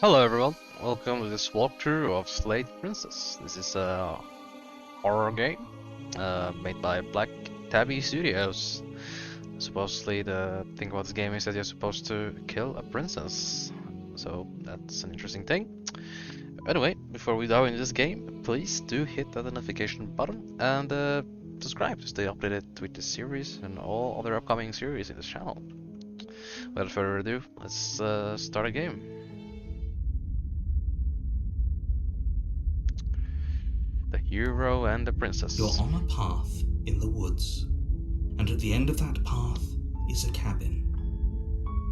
Hello everyone, welcome to this walkthrough of Slade Princess. This is a horror game made by Black Tabby Studios. Supposedly the thing about this game is that you're supposed to kill a princess, so that's an interesting thing. Anyway, before we dive into this game, please do hit that notification button and subscribe to stay updated with this series and all other upcoming series in this channel. Without further ado, let's start a game. The hero and the princess. You're on a path in the woods, and at the end of that path is a cabin.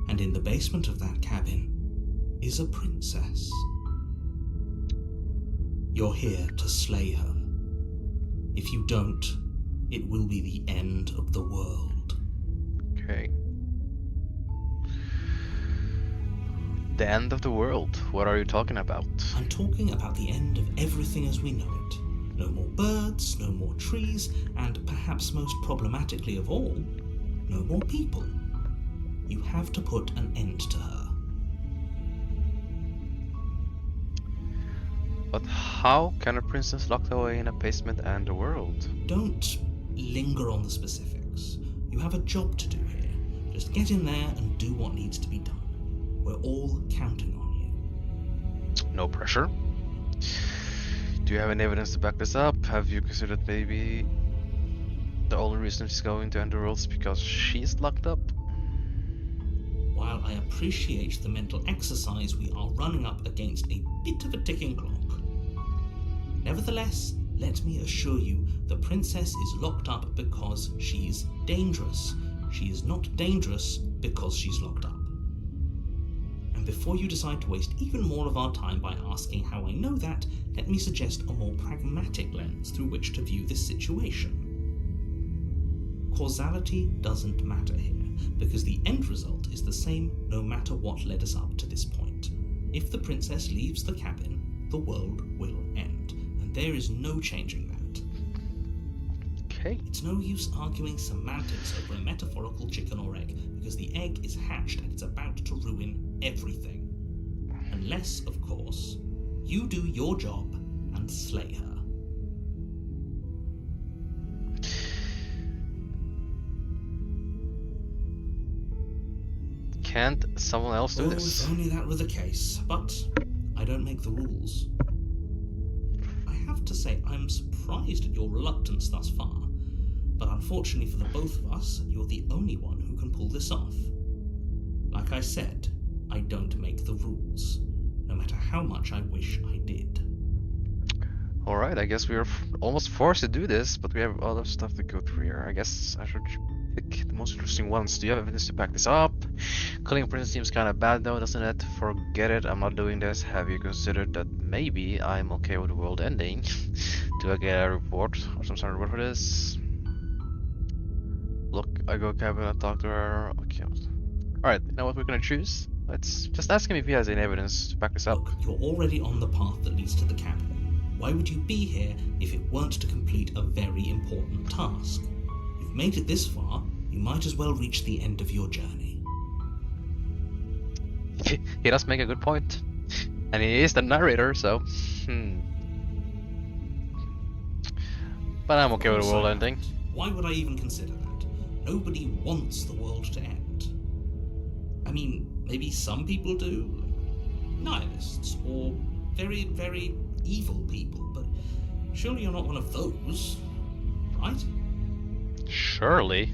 And in the basement of that cabin is a princess. You're here to slay her. If you don't, it will be the end of the world. Okay. The end of the world? What are you talking about? I'm talking about the end of everything as we know it. No more birds, no more trees, and perhaps most problematically of all, no more people. You have to put an end to her. But how can a princess locked away in a basement end the world? Don't linger on the specifics. You have a job to do here. Just get in there and do what needs to be done. We're all counting on you. No pressure. Do you have any evidence to back this up? Have you considered maybe the only reason she's going to end the world is because she's locked up? While I appreciate the mental exercise, we are running up against a bit of a ticking clock. Nevertheless, let me assure you, the princess is locked up because she's dangerous. She is not dangerous because she's locked up. And before you decide to waste even more of our time by asking how I know that, let me suggest a more pragmatic lens through which to view this situation. Causality doesn't matter here, because the end result is the same no matter what led us up to this point. If the princess leaves the cabin, the world will end, and there is no changing that. Okay. It's no use arguing semantics over a metaphorical chicken or egg, because the egg is hatched and it's about to ruin everything. Unless, of course, you do your job and slay her. Can't someone else do this? If only that were the case, but I don't make the rules. I have to say, I'm surprised at your reluctance thus far, but unfortunately for the both of us, you're the only one who can pull this off. Like I said, I don't make the rules, no matter how much I wish I did. Alright, I guess we are almost forced to do this, but we have other stuff to go through here. I guess I should pick the most interesting ones. Do you have evidence to back this up? Killing a princess seems kind of bad though, doesn't it? Forget it, I'm not doing this. Have you considered that maybe I'm okay with the world ending? Do I get a report or some sort of report for this? Look, I go cabin and talk to her. Okay. Alright, you know what we're gonna choose? Let's just ask him if he has any evidence to back this up. Look, you're already on the path that leads to the cabin. Why would you be here if it weren't to complete a very important task? You've made it this far, you might as well reach the end of your journey. He does make a good point. And he is the narrator, so... But I'm okay with the world ending. Why would I even consider that? Nobody wants the world to end. I mean, maybe some people do, like nihilists, or very, very evil people, but surely you're not one of those, right? Surely.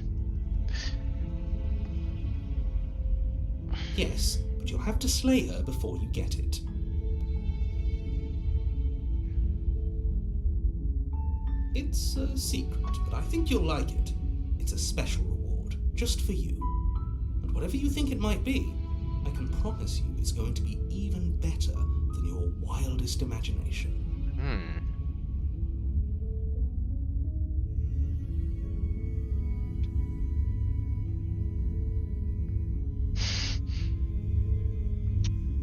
Yes, but you'll have to slay her before you get it. It's a secret, but I think you'll like it. It's a special reward, just for you. And whatever you think it might be, I can promise you it's going to be even better than your wildest imagination.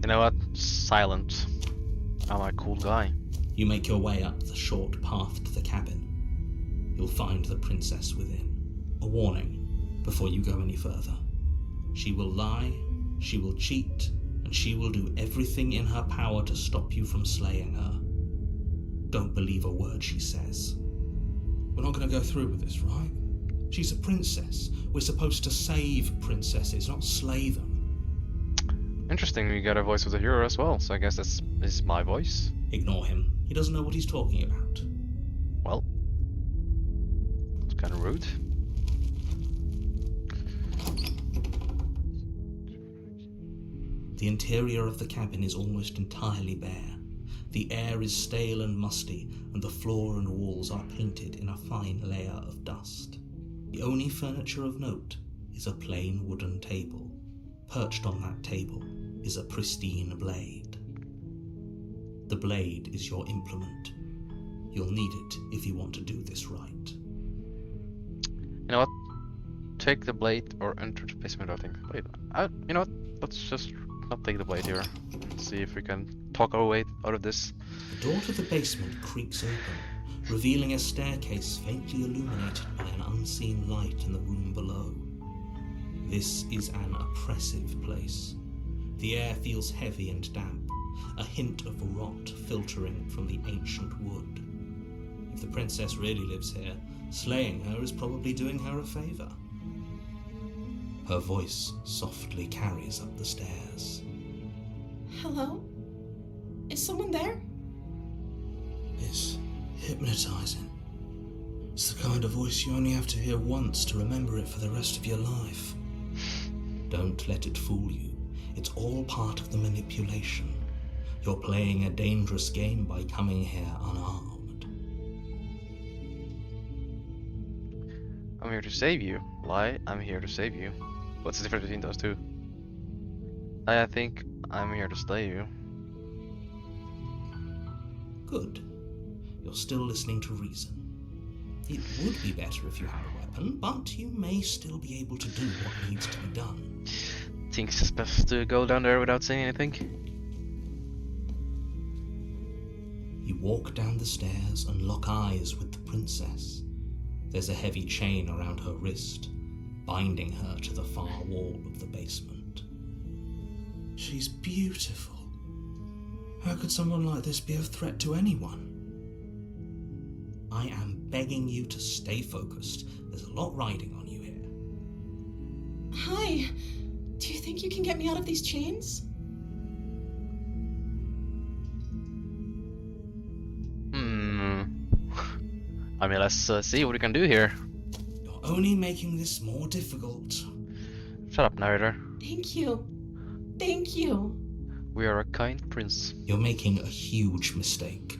You know what? Silent. I'm a cool guy. You make your way up the short path to the cabin. You'll find the princess within. A warning before you go any further. She will lie, she will cheat, and she will do everything in her power to stop you from slaying her. Don't believe a word she says. We're not going to go through with this, right? She's a princess. We're supposed to save princesses, not slay them. Interesting, we got a voice of the hero as well, so I guess this is my voice. Ignore him. He doesn't know what he's talking about. Well, it's kind of rude. The interior of the cabin is almost entirely bare. The air is stale and musty, and the floor and walls are painted in a fine layer of dust. The only furniture of note is a plain wooden table. Perched on that table is a pristine blade. The blade is your implement. You'll need it if you want to do this right. You know what? Take the blade or enter the basement, I think. Wait, you know what? Let's just not take the blade here. See if we can talk our way out of this. The door to the basement creaks open, revealing a staircase faintly illuminated by an unseen light in the room below. This is an oppressive place. The air feels heavy and damp, a hint of rot filtering from the ancient wood. If the princess really lives here, slaying her is probably doing her a favor. Her voice softly carries up the stairs. Hello? Is someone there? It's hypnotizing. It's the kind of voice you only have to hear once to remember it for the rest of your life. Don't let it fool you. It's all part of the manipulation. You're playing a dangerous game by coming here unarmed. I'm here to save you. Lie, I'm here to save you. What's the difference between those two? I think I'm here to slay you. Good. You're still listening to reason. It would be better if you had a weapon, but you may still be able to do what needs to be done. Think it's best to go down there without saying anything? You walk down the stairs and lock eyes with the princess. There's a heavy chain around her wrist, binding her to the far wall of the basement. She's beautiful. How could someone like this be a threat to anyone? I am begging you to stay focused. There's a lot riding on you here. Hi. Do you think you can get me out of these chains? I mean, let's see what we can do here. You're only making this more difficult. Shut up, narrator. Thank you. Thank you. We are a kind prince. You're making a huge mistake.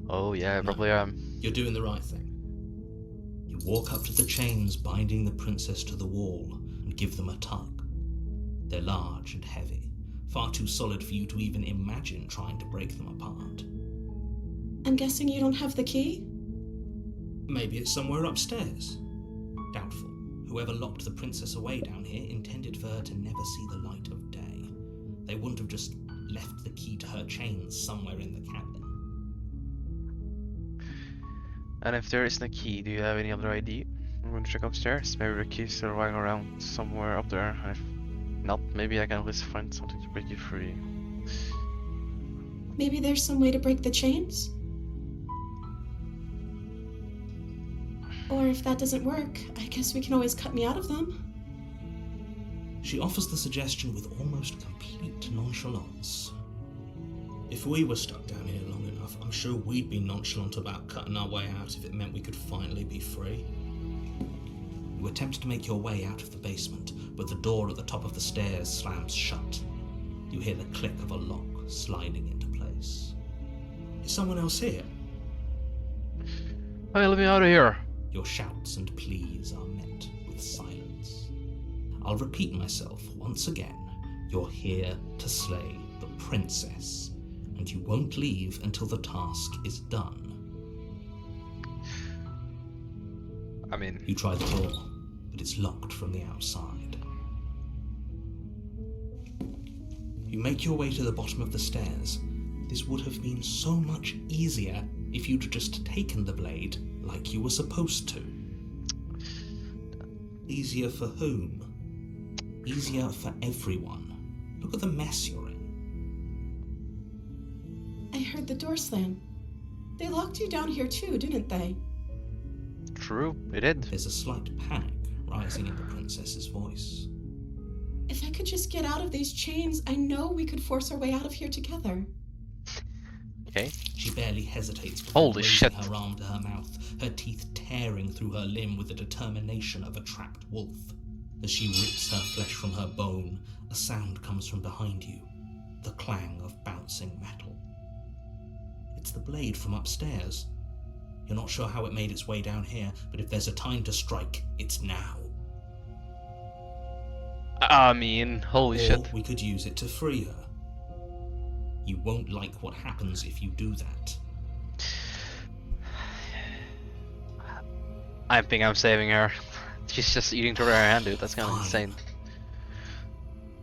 Oh yeah, I probably am. You're doing the right thing. You walk up to the chains binding the princess to the wall and give them a tug. They're large and heavy, far too solid for you to even imagine trying to break them apart. I'm guessing you don't have the key? Maybe it's somewhere upstairs. Doubtful. Whoever locked the princess away down here intended for her to never see the light of day. They wouldn't have just left the key to her chains somewhere in the cabin. And if there isn't a key, do you have any other idea? I'm going to check upstairs. Maybe the keys are lying around somewhere up there. And if not, maybe I can at least find something to break you free. Maybe there's some way to break the chains? Or if that doesn't work, I guess we can always cut me out of them. She offers the suggestion with almost complete nonchalance. If we were stuck down here long enough, I'm sure we'd be nonchalant about cutting our way out if it meant we could finally be free. You attempt to make your way out of the basement, but the door at the top of the stairs slams shut. You hear the click of a lock sliding into place. Is someone else here? Hey, let me out of here! Your shouts and pleas are met with silence. I'll repeat myself once again. You're here to slay the princess, and you won't leave until the task is done. I mean... You try the door, but it's locked from the outside. You make your way to the bottom of the stairs. This would have been so much easier if you'd just taken the blade like you were supposed to. Easier for whom? Easier for everyone. Look at the mess you're heard the door slam. They locked you down here too, didn't they? True, it did. There's a slight panic rising in the princess's voice. If I could just get out of these chains, I know we could force our way out of here together. Okay. She barely hesitates before Holy raising shit. her arm to her mouth, her teeth tearing through her limb with the determination of a trapped wolf. As she rips her flesh from her bone, a sound comes from behind you, the clang of bouncing metal. It's the blade from upstairs. You're not sure how it made its way down here, but if there's a time to strike, it's now. I mean, holy Or shit. we could use it to free her. You won't like what happens if you do that. I think I'm saving her. She's just eating through her hand, dude. That's kind of Fine. insane.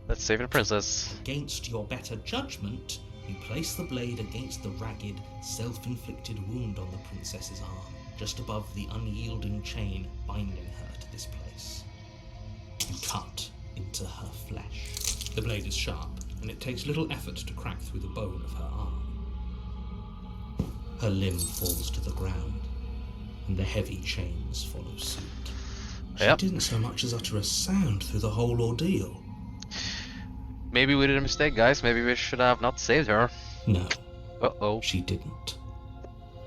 Let's save the princess. Against your better judgment, you place the blade against the ragged, self-inflicted wound on the princess's arm, just above the unyielding chain binding her to this place. You cut into her flesh. The blade is sharp, and it takes little effort to crack through the bone of her arm. Her limb falls to the ground, and the heavy chains follow suit. She Yep. didn't so much as utter a sound through the whole ordeal. Maybe we did a mistake, guys. Maybe we should have not saved her. No, Uh-oh. she didn't.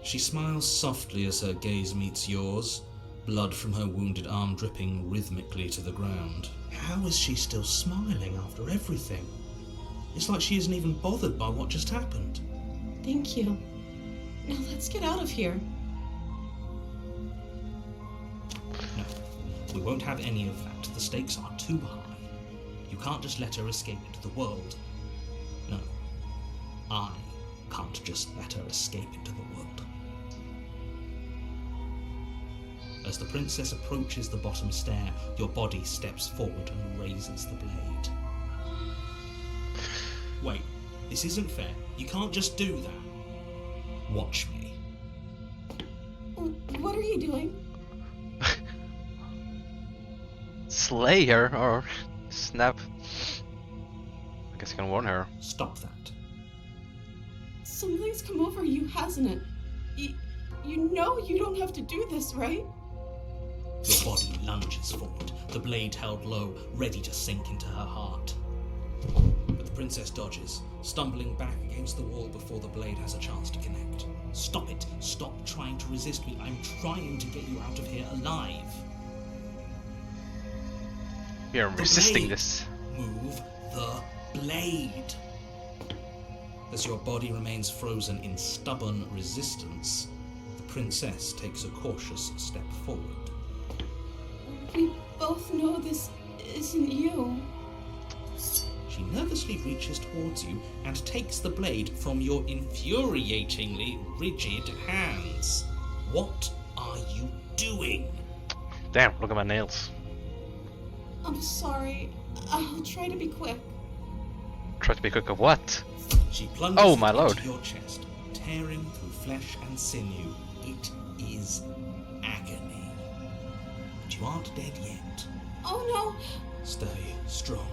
She smiles softly as her gaze meets yours, blood from her wounded arm dripping rhythmically to the ground. How is she still smiling after everything? It's like she isn't even bothered by what just happened. Thank you. Now let's get out of here. No, we won't have any of that. The stakes are too high. You can't just let her escape into the world. No, I can't just let her escape into the world. As the princess approaches the bottom stair, your body steps forward and raises the blade. Wait, this isn't fair. You can't just do that. Watch me. What are you doing? Slay her or snap. I guess I can warn her. Stop that. Something's come over you, hasn't it? You know you don't have to do this, right? Your body lunges forward, the blade held low, ready to sink into her heart. But the princess dodges, stumbling back against the wall before the blade has a chance to connect. Stop it! Stop trying to resist me. I'm trying to get you out of here alive. We are The resisting blade. this. Move the blade. As your body remains frozen in stubborn resistance, the princess takes a cautious step forward. We both know this isn't you. She nervously reaches towards you and takes the blade from your infuriatingly rigid hands. What are you doing? Damn, look at my nails. I'm sorry. I'll try to be quick. Try to be quick of what? She plunges Oh, my into lord. your chest, tearing through flesh and sinew. It is agony. But you aren't dead yet. Oh no! Stay strong.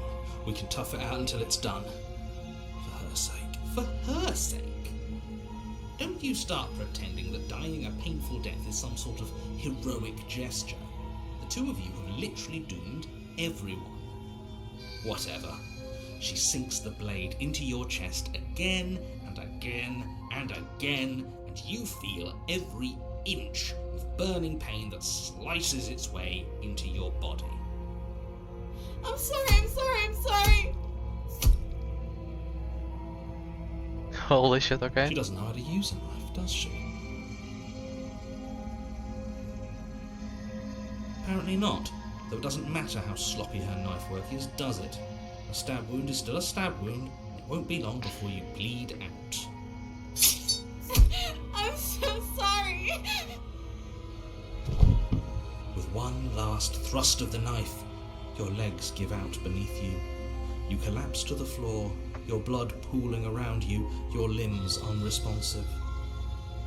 We can tough it out until it's done. For her sake. For her sake? Don't you start pretending that dying a painful death is some sort of heroic gesture. The two of you have literally doomed everyone. Whatever. She sinks the blade into your chest again and again and again, and you feel every inch of burning pain that slices its way into your body. I'm sorry! Holy shit, okay. She doesn't know how to use a knife, does she? Apparently not, though it doesn't matter how sloppy her knife work is, does it? A stab wound is still a stab wound. It won't be long before you bleed out. I'm so sorry! With one last thrust of the knife, your legs give out beneath you. You collapse to the floor, your blood pooling around you, your limbs unresponsive.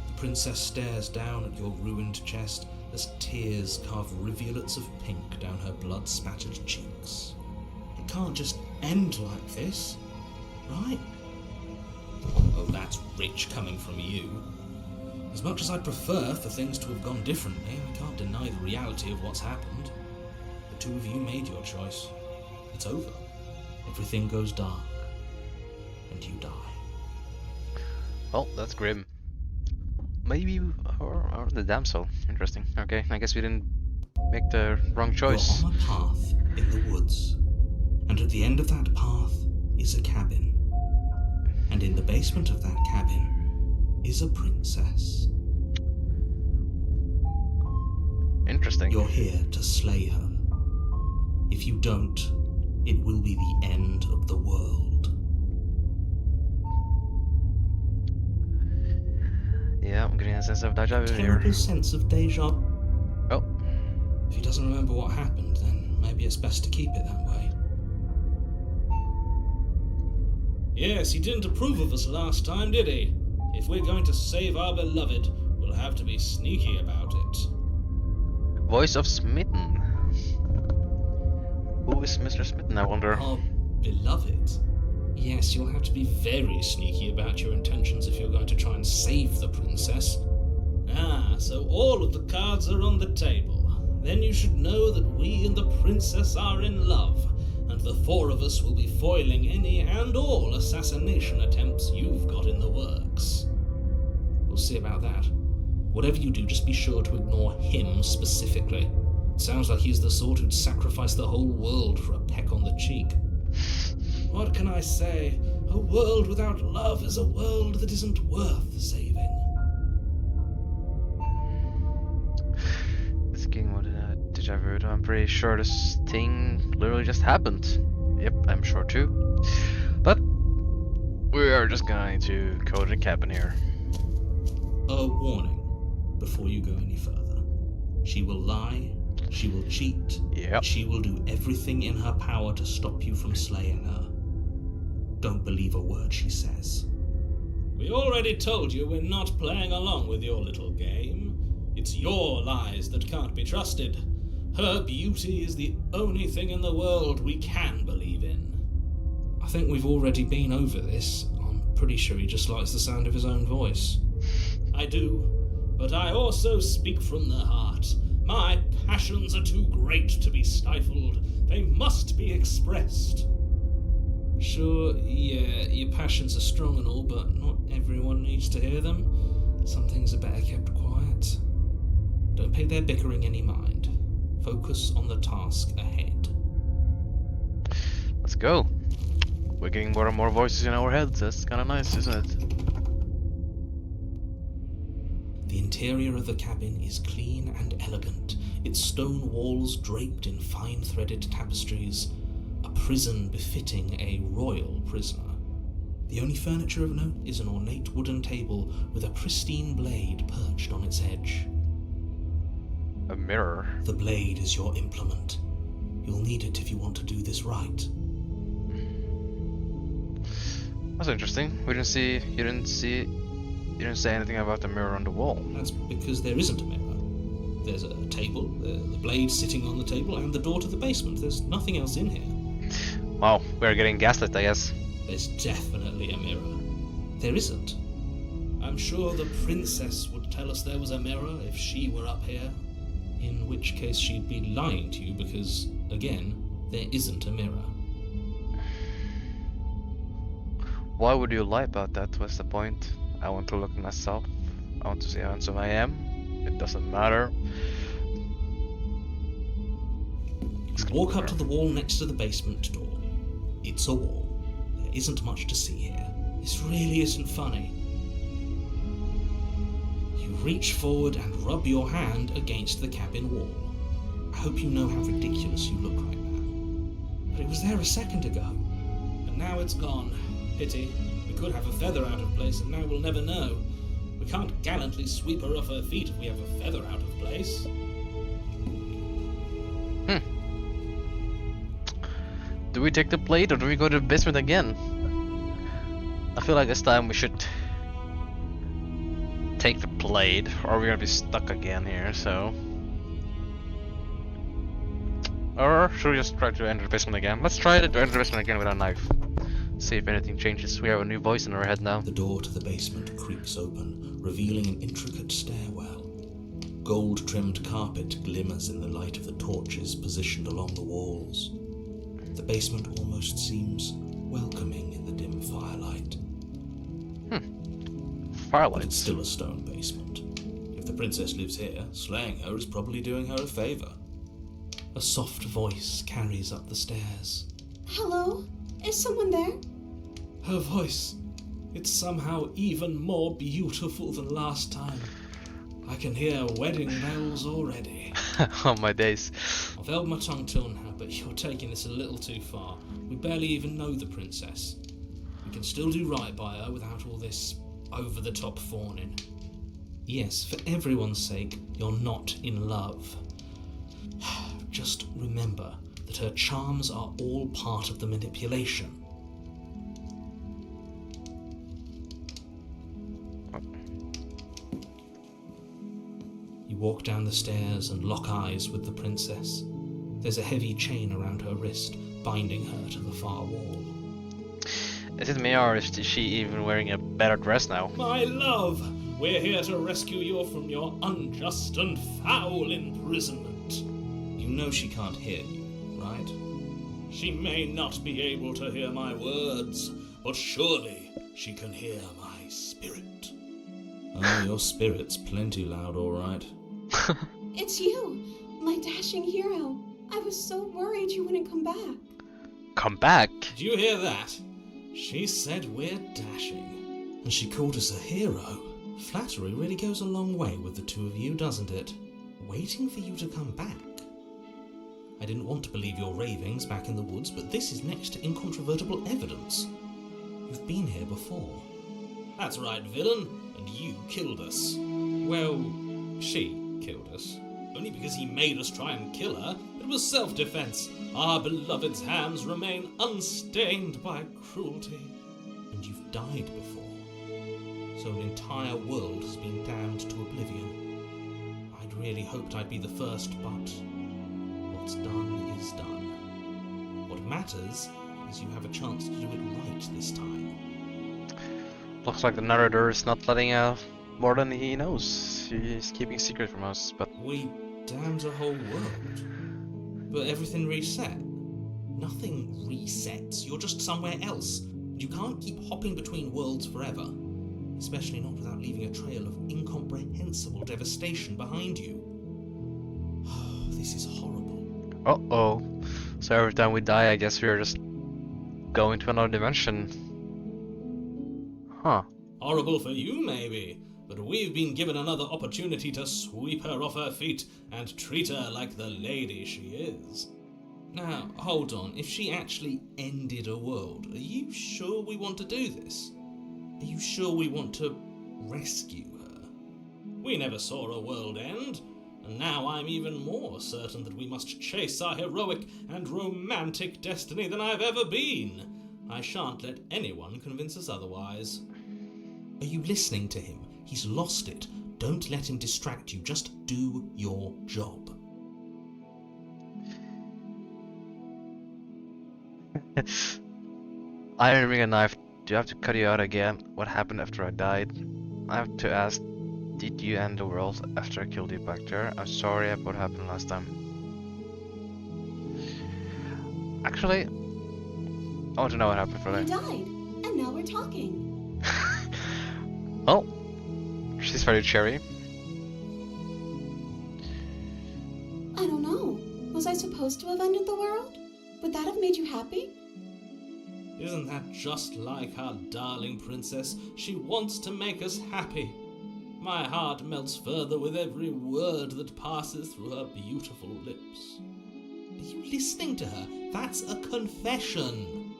The princess stares down at your ruined chest as tears carve rivulets of pink down her blood-spattered cheeks. It can't just end like this, right? Oh, that's It's rich coming from you. As much as I'd prefer for things to have gone differently, I can't deny the reality of what's happened. The two of you made your choice. It's over. Everything goes dark. And you die. Well, that's grim. Maybe or the damsel. Interesting. Okay, I guess we didn't make the wrong choice. You're on a path in the woods. And at the end of that path is a cabin. And in the basement of that cabin is a princess. Interesting. You're here to slay her. If you don't, it will be the end of the world. Yeah, I'm getting a sense of deja vu here. Terrible sense of deja. Oh. If he doesn't remember what happened, then maybe it's best to keep it that way. Yes, he didn't approve of us last time, did he? If we're going to save our beloved, we'll have to be sneaky about it. Voice of Smitten. Who is Mr. Smitten, I wonder? Our beloved? Yes, you'll have to be very sneaky about your intentions if you're going to try and save the princess. Ah, so all of the cards are on the table. Then you should know that we and the princess are in love, and the four of us will be foiling any and all assassination attempts you've got in the works. We'll see about that. Whatever you do, just be sure to ignore him specifically. It sounds like he's the sort who'd sacrifice the whole world for a peck on the cheek. What can I say? A world without love is a world that isn't worth saving. This game with deja vu. I'm pretty sure this thing literally just happened. Yep, I'm sure too. But we are just going to go to the cabin here. A warning before you go any further. She will lie, she will cheat, Yep. she will do everything in her power to stop you from slaying her. Don't believe a word she says. We already told you we're not playing along with your little game. It's your lies that can't be trusted. Her beauty is the only thing in the world we can believe in. I think we've already been over this. I'm pretty sure he just likes the sound of his own voice. I do, but I also speak from the heart. My passions are too great to be stifled. They must be expressed. Sure, yeah, your passions are strong and all, but not everyone needs to hear them. Some things are better kept quiet. Don't pay their bickering any mind. Focus on the task ahead. Let's go. We're getting more and more voices in our heads. That's kind of nice, isn't it? The interior of the cabin is clean and elegant, its stone walls draped in fine-threaded tapestries, a prison befitting a royal prisoner. The only furniture of note is an ornate wooden table with a pristine blade perched on its edge. A mirror. The blade is your implement. You'll need it if you want to do this right. That's interesting. You didn't say anything about the mirror on the wall. That's because there isn't a mirror. There's a table, the blade sitting on the table, and the door to the basement. There's nothing else in here. Wow, we're getting gaslit, I guess. There's definitely a mirror. There isn't. I'm sure the princess would tell us there was a mirror if she were up here. In which case she'd be lying to you because, again, there isn't a mirror. Why would you lie about that? What's the point? I want to look at myself. I want to see how handsome I am. It doesn't matter. Walk up to the wall next to the basement door. It's a wall. There isn't much to see here. This really isn't funny. You reach forward and rub your hand against the cabin wall. I hope you know how ridiculous you look right now. But it was there a second ago. And now it's gone. Pity. We could have a feather out of place and now we'll never know. We can't gallantly sweep her off her feet if we have a feather out of place. Do we take the plate or do we go to the basement again? I feel like this time we should take the plate or we're gonna be stuck again here, so... Or should we just try to enter the basement again? Let's try to enter the basement again with a knife. See if anything changes. We have a new voice in our head now. The door to the basement creaks open, revealing an intricate stairwell. Gold-trimmed carpet glimmers in the light of the torches positioned along the walls. The basement almost seems welcoming in the dim firelight. But it's still a stone basement. If the princess lives here, slaying her is probably doing her a favor. A soft voice carries up the stairs. Hello? Is someone there? Her voice, it's somehow even more beautiful than last time. I can hear wedding bells already. Oh my days. I've held my tongue till now, but you're taking this a little too far. We barely even know the princess. We can still do right by her without all this over-the-top fawning. Yes, for everyone's sake, you're not in love. Just remember that her charms are all part of the manipulation. You walk down the stairs and lock eyes with the princess. There's a heavy chain around her wrist, binding her to the far wall. Is it me or is she even wearing a better dress now? My love, we're here to rescue you from your unjust and foul imprisonment. You know she can't hear you, right? She may not be able to hear my words, but surely she can hear my spirit. Oh, your spirit's plenty loud, all right. It's you, my dashing hero. I was so worried you wouldn't come back. Come back? Did you hear that? She said we're dashing, and she called us a hero. Flattery really goes a long way with the two of you, doesn't it? Waiting for you to come back. I didn't want to believe your ravings back in the woods, but this is next to incontrovertible evidence. You've been here before. That's right, villain, and you killed us. Well, she killed us. Only because he made us try and kill her. It was self-defense. Our beloved's hands remain unstained by cruelty. And you've died before. So an entire world has been damned to oblivion. I'd really hoped I'd be the first, but what's done is done. What matters is you have a chance to do it right this time. Looks like the narrator is not letting more than he knows. He's keeping secret from us, but... We damned a whole world. But everything reset. Nothing resets. You're just somewhere else. You can't keep hopping between worlds forever. Especially not without leaving a trail of incomprehensible devastation behind you. This is horrible. Uh-oh. So every time we die, I guess we're just going to another dimension. Huh. Horrible for you, maybe. But we've been given another opportunity to sweep her off her feet and treat her like the lady she is. Now, hold on. If she actually ended a world, are you sure we want to do this? Are you sure we want to rescue her? We never saw a world end, and now I'm even more certain that we must chase our heroic and romantic destiny than I've ever been. I shan't let anyone convince us otherwise. Are you listening to him? He's lost it. Don't let him distract you. Just do your job. Iron Ring and Knife, do you have to cut you out again? What happened after I died? I have to ask, did you end the world after I killed you back there? I'm sorry about what happened last time. Actually, I want to know what happened for You that. died, and now we're talking. Well, she's very cherry. I don't know. Was I supposed to have ended the world? Would that have made you happy? Isn't that just like our darling princess? She wants to make us happy. My heart melts further with every word that passes through her beautiful lips. Are you listening to her? That's a confession.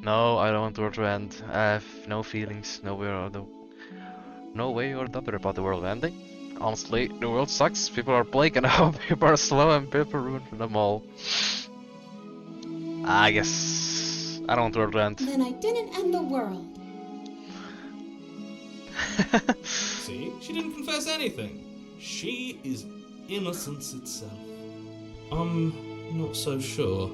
No, I don't want the world to end. I have no feelings, no way or the other about the world ending. Honestly, the world sucks, people are bleak and people are slow and people ruin them all. I guess I don't want the world to end. Then I didn't end the world. See, she didn't confess anything. She is innocence itself. I'm not so sure.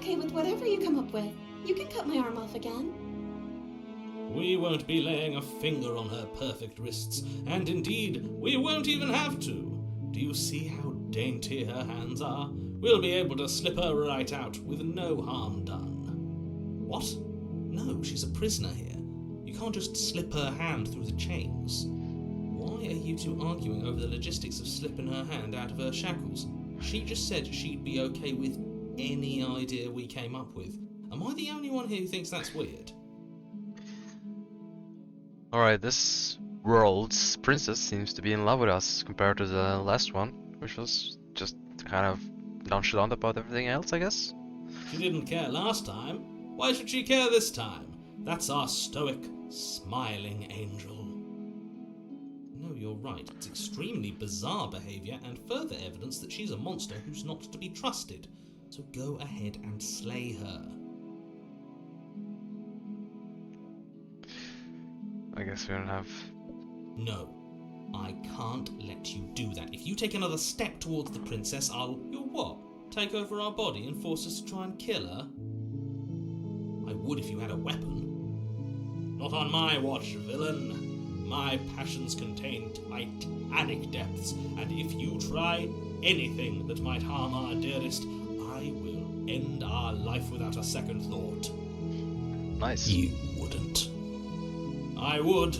okay with whatever you come up with. You can cut my arm off again. We won't be laying a finger on her perfect wrists, and indeed, we won't even have to. Do you see how dainty her hands are? We'll be able to slip her right out with no harm done. What? No, she's a prisoner here. You can't just slip her hand through the chains. Why are you two arguing over the logistics of slipping her hand out of her shackles? She just said she'd be okay with any idea we came up with. Am I the only one here who thinks that's weird? Alright, this world's princess seems to be in love with us compared to the last one, which was just kind of nonchalant about everything else, I guess. She didn't care last time. Why should she care this time? That's our stoic, smiling angel. No, you're right. It's extremely bizarre behaviour and further evidence that she's a monster who's not to be trusted. So go ahead and slay her. I guess we don't have... No, I can't let you do that. If you take another step towards the princess, you'll what? Take over our body and force us to try and kill her? I would if you had a weapon. Not on my watch, villain. My passions contain titanic depths, and if you try anything that might harm our dearest, I will end our life without a second thought. Nice. You wouldn't. I would.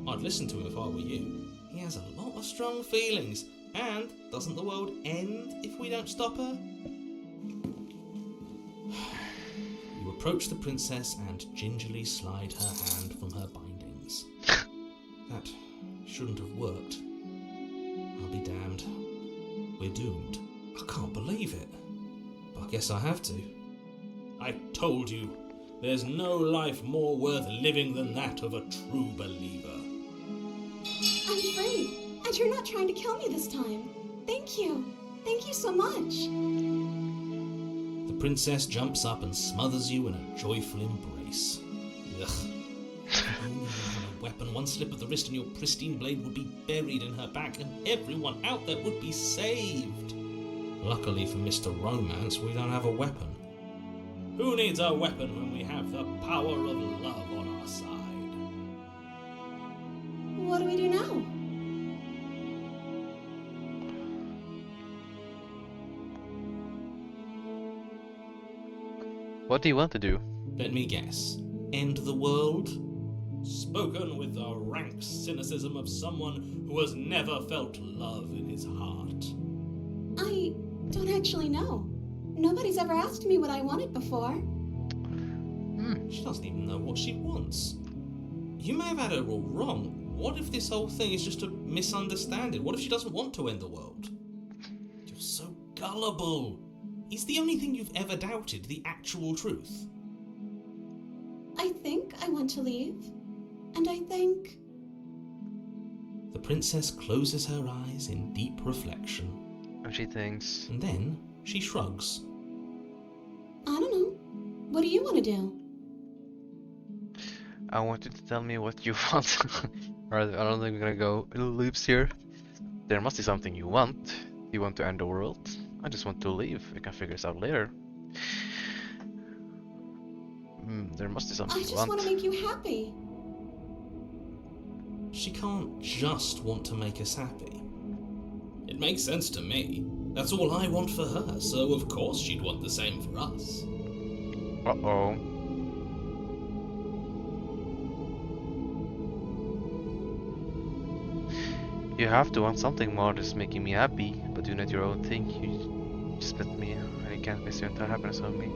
I'd listen to him if I were you. He has a lot of strong feelings. And doesn't the world end if we don't stop her? You approach the princess and gingerly slide her hand from her bindings. That shouldn't have worked. I'll be damned. We're doomed. I can't believe it. But I guess I have to. I told you. There's no life more worth living than that of a true believer. I'm free, and you're not trying to kill me this time. Thank you. Thank you so much. The princess jumps up and smothers you in a joyful embrace. Ugh. If only you had a weapon, one slip of the wrist and your pristine blade would be buried in her back and everyone out there would be saved. Luckily for Mr. Romance, we don't have a weapon. Who needs a weapon when we have the power of love on our side? What do we do now? What do you want to do? Let me guess. End the world? Spoken with the rank cynicism of someone who has never felt love in his heart. I don't actually know. Nobody's ever asked me what I wanted before. She doesn't even know what she wants. You may have had her all wrong. What if this whole thing is just a misunderstanding? What if she doesn't want to end the world? You're so gullible. Is the only thing you've ever doubted the actual truth? I think I want to leave. And I think... The princess closes her eyes in deep reflection. And she thinks... And then she shrugs. I don't know. What do you want to do? I want you to tell me what you want. Alright, I don't think we're gonna go in loops here. There must be something you want. You want to end the world? I just want to leave. We can figure this out later. There must be something I you just want to make you happy. She can't just want to make us happy. It makes sense to me. That's all I want for her, so of course she'd want the same for us. Uh-oh. You have to want something more than just making me happy, but doing it your own thing. You just met me, and you can't base your entire happiness on me.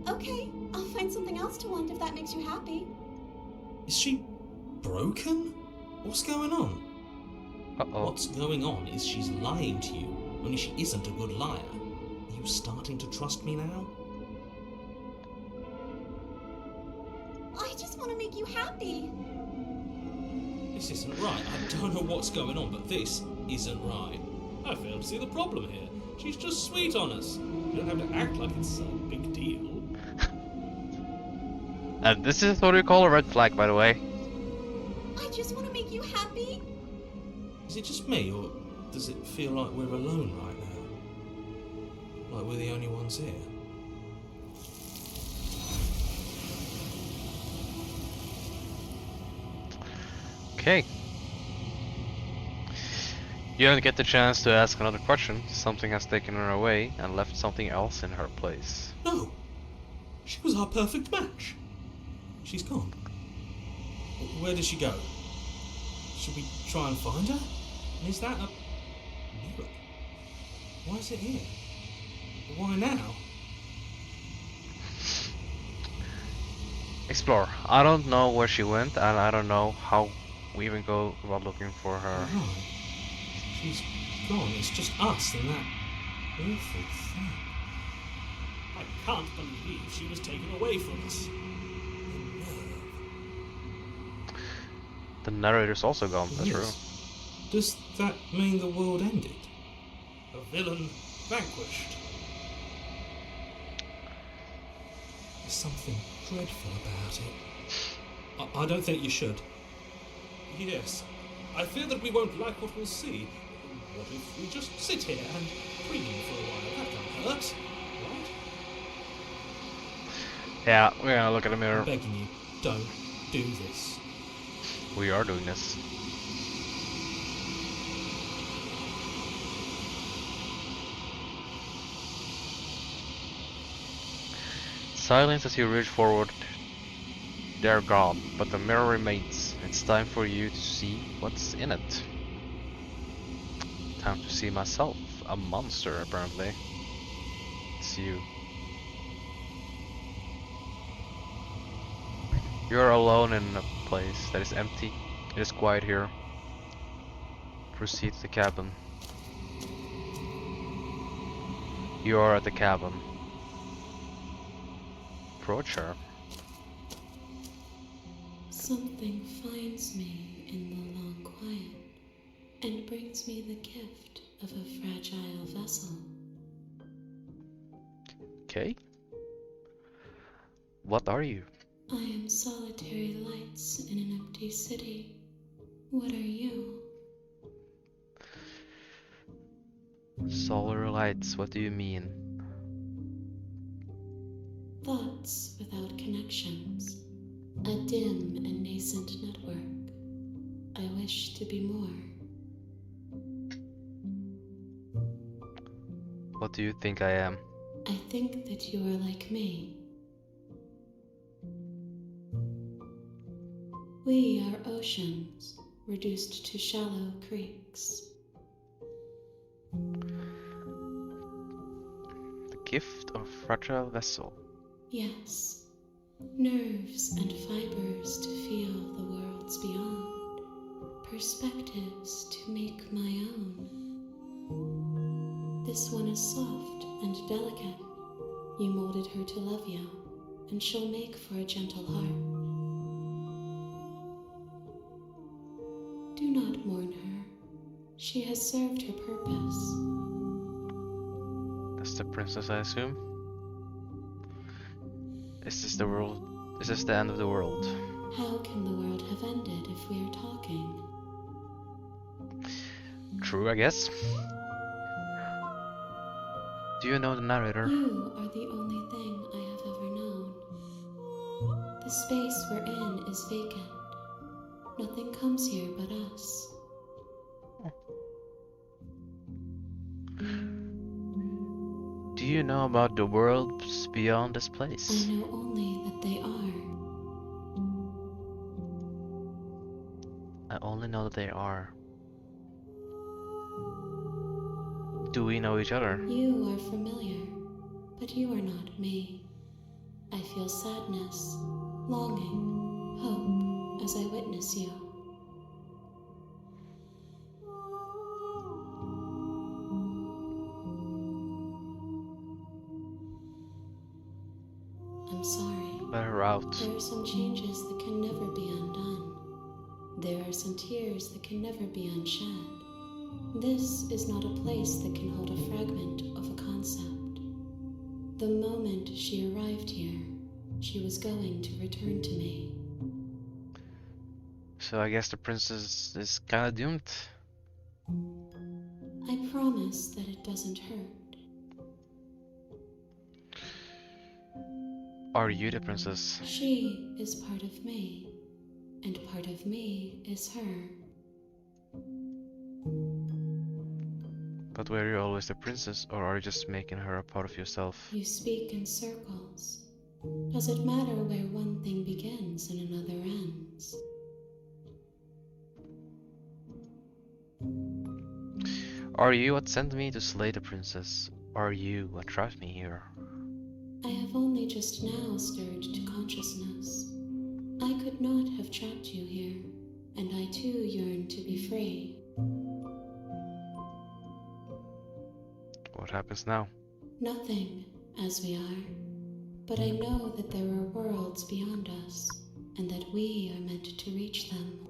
Okay, I'll find something else to want if that makes you happy. Is she broken? What's going on? Uh-oh. What's going on is she's lying to you, only she isn't a good liar. Are you starting to trust me now? I just want to make you happy. This isn't right. I don't know what's going on, but this isn't right. I fail to see the problem here. She's just sweet on us. You don't have to act like it's a big deal. And this is what we call a red flag, by the way. I just want to make you happy. Is it just me, or does it feel like we're alone right now? Like we're the only ones here? Okay. You don't get the chance to ask another question. Something has taken her away and left something else in her place. No! She was our perfect match. She's gone. Where did she go? Should we try and find her? And is that a mirror? Why is it here? Why now? Explore. I don't know where she went, and I don't know how we even go about looking for her. No. She's gone. It's just us and that awful thing. I can't believe she was taken away from us. The nerve. The narrator's also gone, that's true. Yes. Does that mean the world ended? A villain vanquished? There's something dreadful about it. I don't think you should. Yes. I fear that we won't like what we'll see. What if we just sit here and dream for a while? That can't hurt, right? Yeah, we're gonna look at the mirror. I'm begging you, don't do this. We are doing this. Silence as you reach forward. They're gone, but the mirror remains. It's time for you to see what's in it. Time to see myself. A monster, apparently. It's you. You're alone in a place that is empty. It is quiet here. Proceed to the cabin. You are at the cabin. Approach her. Something finds me in the long quiet and brings me the gift of a fragile vessel. Okay. What are you? I am solitary lights in an empty city. What are you? Solar lights, what do you mean? Thoughts without connections. A dim and nascent network. I wish to be more. What do you think I am? I think that you are like me. We are oceans, reduced to shallow creeks. The gift of a fragile vessel. Yes, nerves and fibers to feel the worlds beyond, perspectives to make my own. This one is soft and delicate. You molded her to love you, and she'll make for a gentle heart. Do not mourn her. She has served her purpose. That's the princess, I assume. Is this the world? Is this the end of the world? How can the world have ended if we are talking? True, I guess. Do you know the narrator? You are the only thing I have ever known. The space we're in is vacant. Nothing comes here but us. Do you know about the worlds beyond this I place? know only that they are. I only know that they are. Do we know each other? You are familiar, but you are not me. I feel sadness, longing, hope as I witness you. I'm sorry. Let her out. There are some changes that can never be undone. There are some tears that can never be unshed. This is not a place that can hold a fragment of a concept. The moment she arrived here, she was going to return to me. So I guess the princess is kinda doomed. I promise that it doesn't hurt. Are you the princess? She is part of me, and part of me is her. But were you always the princess, or are you just making her a part of yourself? You speak in circles. Does it matter where one thing begins and another ends? Are you what sent me to slay the princess? Are you what trapped me here? I have only just now stirred to consciousness. I could not have trapped you here, and I too yearn to be free. What happens now? Nothing, as we are. But I know that there are worlds beyond us, and that we are meant to reach them.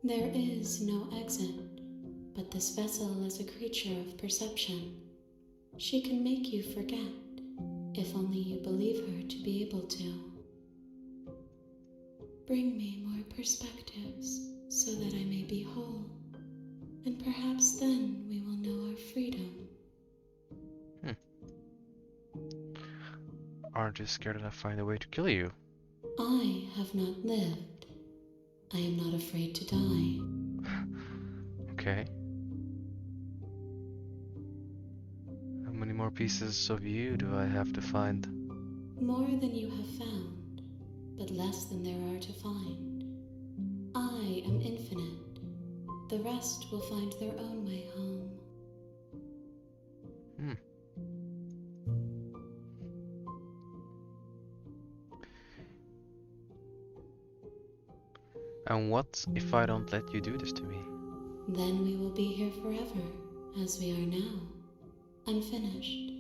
There is no exit, but this vessel is a creature of perception. She can make you forget, if only you believe her to be able to. Bring me more perspectives, so that I may be whole, and perhaps then we will know our freedom. Aren't you scared that I find a way to kill you? I have not lived. I am not afraid to die. Okay. How many more pieces of you do I have to find? More than you have found, but less than there are to find. I am infinite. The rest will find their own way home. And what if I don't let you do this to me? Then we will be here forever, as we are now. Unfinished,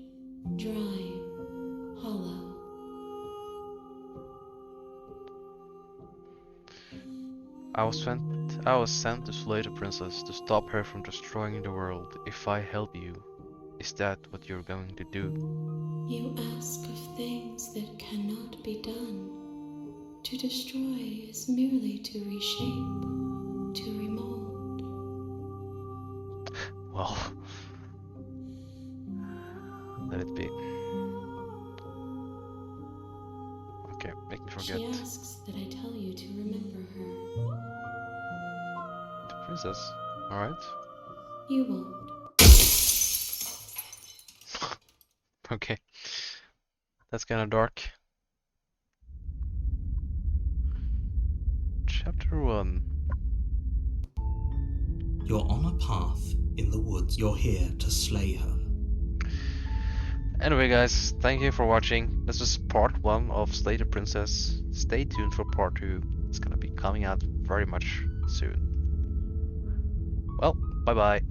dry, hollow. I was sent to slay the princess, to stop her from destroying the world. If I help you, is that what you're going to do? You ask of things that cannot be done. To destroy is merely to reshape, to remold. Well, let it be. Okay, make me forget. She asks that I tell you to remember her. The princess, alright? You won't. Okay, that's kinda dark. Chapter 1. You're on a path in the woods. You're here to slay her. Anyway guys, thank you for watching. This was part 1 of Slay the Princess. Stay tuned for part 2. It's gonna be coming out very much soon. Well, bye bye.